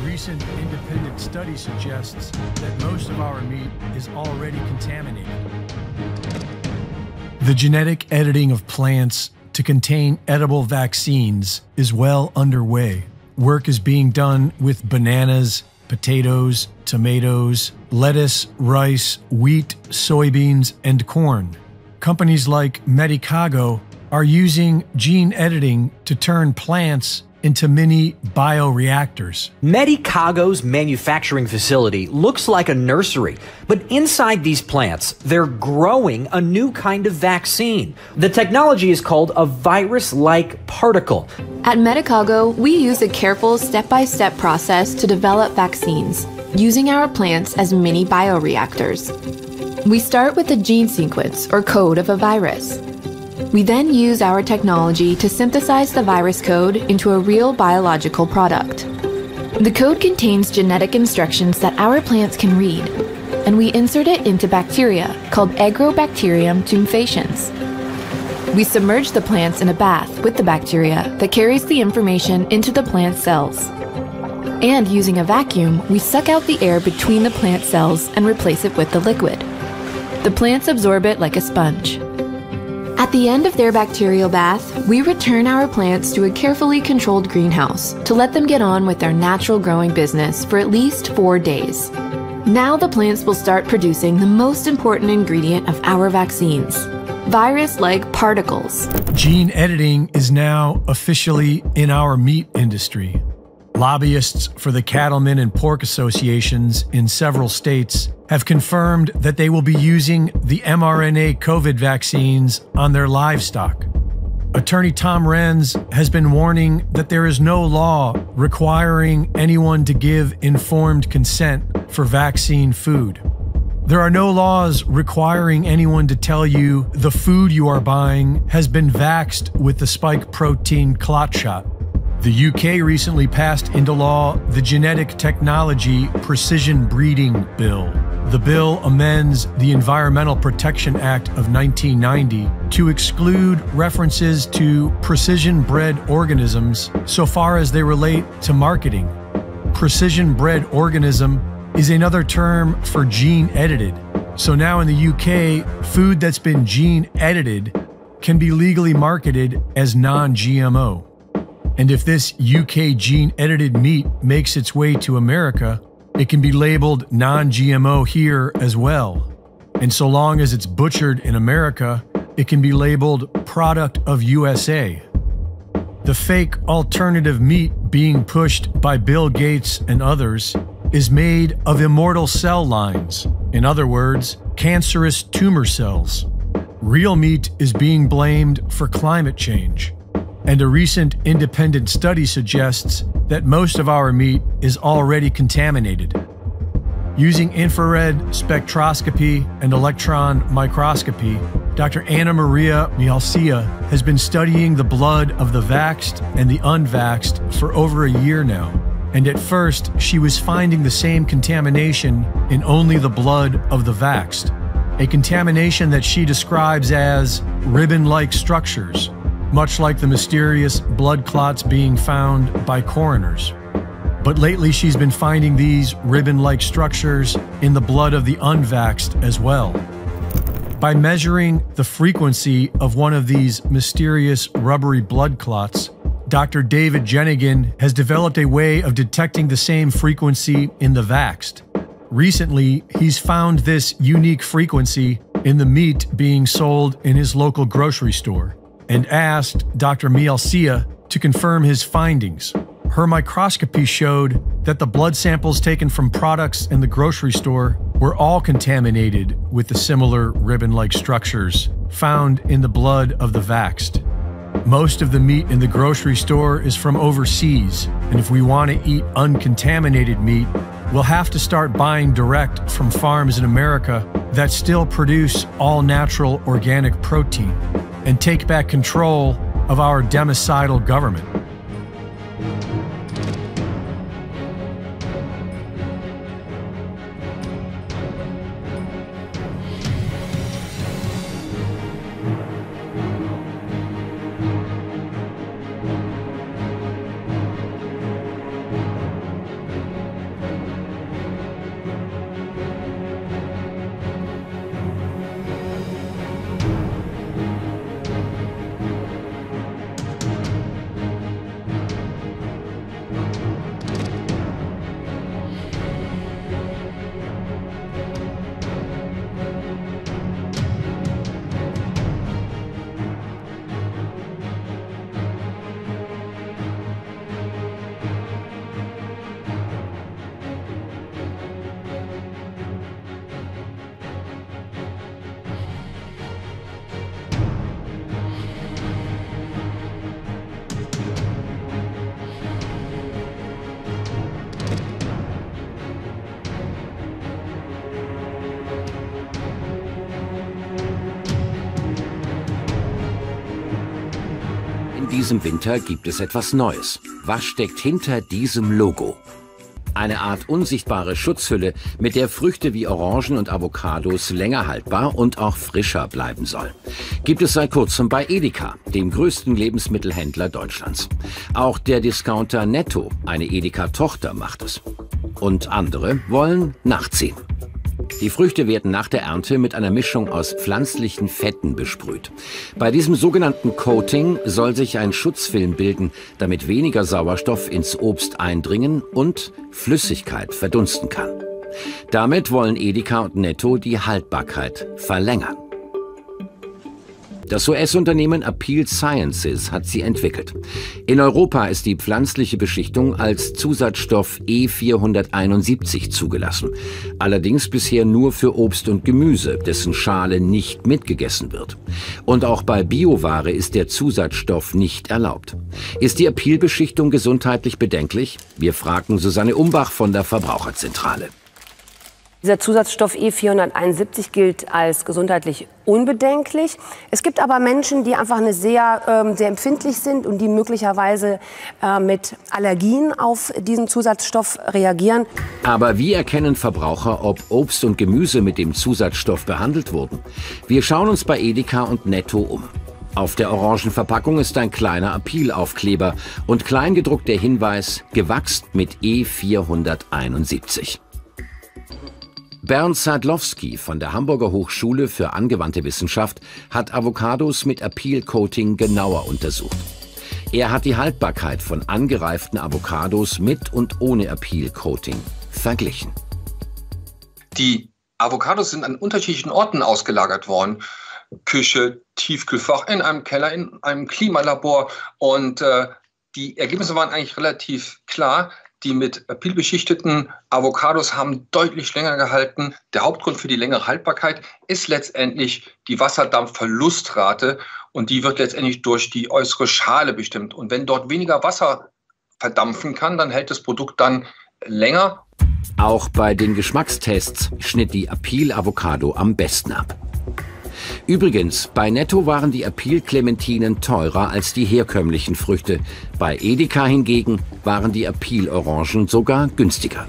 recent independent study suggests that most of our meat is already contaminated. The genetic editing of plants to contain edible vaccines is well underway. Work is being done with bananas, potatoes, tomatoes, lettuce, rice, wheat, soybeans, and corn. Companies like Medicago are using gene editing to turn plants into mini bioreactors. Medicago's manufacturing facility looks like a nursery, but inside these plants, they're growing a new kind of vaccine. The technology is called a virus-like particle. At Medicago, we use a careful step-by-step process to develop vaccines, using our plants as mini bioreactors. We start with the gene sequence or code of a virus. We then use our technology to synthesize the virus code into a real biological product. The code contains genetic instructions that our plants can read, and we insert it into bacteria called Agrobacterium tumefaciens. We submerge the plants in a bath with the bacteria that carries the information into the plant cells. And using a vacuum, we suck out the air between the plant cells and replace it with the liquid. The plants absorb it like a sponge. At the end of their bacterial bath, we return our plants to a carefully controlled greenhouse to let them get on with their natural growing business for at least 4 days. Now the plants will start producing the most important ingredient of our vaccines, virus-like particles. Gene editing is now officially in our meat industry. Lobbyists for the cattlemen and pork associations in several states have confirmed that they will be using the mRNA COVID vaccines on their livestock. Attorney Tom Renz has been warning that there is no law requiring anyone to give informed consent for vaccine food. There are no laws requiring anyone to tell you the food you are buying has been vaxxed with the spike protein clot shot. The UK recently passed into law the Genetic Technology Precision Breeding Bill. The bill amends the Environmental Protection Act of 1990 to exclude references to precision-bred organisms so far as they relate to marketing. Precision-bred organism is another term for gene-edited. So now in the UK, food that's been gene-edited can be legally marketed as non-GMO. And if this UK gene-edited meat makes its way to America, it can be labeled non-GMO here as well. And so long as it's butchered in America, it can be labeled product of USA. The fake alternative meat being pushed by Bill Gates and others is made of immortal cell lines. In other words, cancerous tumor cells. Real meat is being blamed for climate change. And a recent independent study suggests that most of our meat is already contaminated. Using infrared spectroscopy and electron microscopy, Dr. Anna Maria Mihalcea has been studying the blood of the vaxxed and the unvaxxed for over a year now. And at first, she was finding the same contamination in only the blood of the vaxxed, a contamination that she describes as ribbon-like structures, much like the mysterious blood clots being found by coroners. But lately she's been finding these ribbon-like structures in the blood of the unvaxxed as well. By measuring the frequency of one of these mysterious rubbery blood clots, Dr. David Jenigan has developed a way of detecting the same frequency in the vaxxed. Recently, he's found this unique frequency in the meat being sold in his local grocery store, and asked Dr. Mihalcea to confirm his findings. Her microscopy showed that the blood samples taken from products in the grocery store were all contaminated with the similar ribbon-like structures found in the blood of the vaxxed. Most of the meat in the grocery store is from overseas, and if we want to eat uncontaminated meat, we'll have to start buying direct from farms in America that still produce all-natural organic protein, and take back control of our democidal government. diesem Winter gibt es etwas Neues. Was steckt hinter diesem Logo? Eine Art unsichtbare Schutzhülle, mit der Früchte wie Orangen und Avocados länger haltbar und auch frischer bleiben soll. Gibt es seit kurzem bei Edeka, dem größten Lebensmittelhändler Deutschlands. Auch der Discounter Netto, eine Edeka-Tochter, macht es. Und andere wollen nachziehen. Die Früchte werden nach der Ernte mit einer Mischung aus pflanzlichen Fetten besprüht. Bei diesem sogenannten Coating soll sich ein Schutzfilm bilden, damit weniger Sauerstoff ins Obst eindringen und Flüssigkeit verdunsten kann. Damit wollen Edeka und Netto die Haltbarkeit verlängern. Das US-Unternehmen Appeal Sciences hat sie entwickelt. In Europa ist die pflanzliche Beschichtung als Zusatzstoff E471 zugelassen. Allerdings bisher nur für Obst und Gemüse, dessen Schale nicht mitgegessen wird. Und auch bei Bioware ist der Zusatzstoff nicht erlaubt. Ist die Appeal-Beschichtung gesundheitlich bedenklich? Wir fragen Susanne Umbach von der Verbraucherzentrale. Dieser Zusatzstoff E471 gilt als gesundheitlich unbedenklich. Es gibt aber Menschen, die einfach sehr empfindlich sind und die möglicherweise mit Allergien auf diesen Zusatzstoff reagieren. Aber wie erkennen Verbraucher, ob Obst und Gemüse mit dem Zusatzstoff behandelt wurden? Wir schauen uns bei Edeka und Netto um. Auf der Orangenverpackung ist ein kleiner Appeal-Aufkleber und kleingedruckt der Hinweis gewachst mit E471. Bernd Sadlowski von der Hamburger Hochschule für angewandte Wissenschaft hat Avocados mit Appeal-Coating genauer untersucht. Er hat die Haltbarkeit von angereiften Avocados mit und ohne Appeal-Coating verglichen. Die Avocados sind an unterschiedlichen Orten ausgelagert worden. Küche, Tiefkühlfach, in einem Keller, in einem Klimalabor. Und die Ergebnisse waren eigentlich relativ klar. Die mit Appeal beschichteten Avocados haben deutlich länger gehalten. Der Hauptgrund für die längere Haltbarkeit ist letztendlich die Wasserdampfverlustrate und die wird letztendlich durch die äußere Schale bestimmt. Und wenn dort weniger Wasser verdampfen kann, dann hält das Produkt dann länger. Auch bei den Geschmackstests schnitt die Appeal-Avocado am besten ab. Übrigens, bei Netto waren die Appeal-Clementinen teurer als die herkömmlichen Früchte. Bei Edeka hingegen waren die Appeal-Orangen sogar günstiger.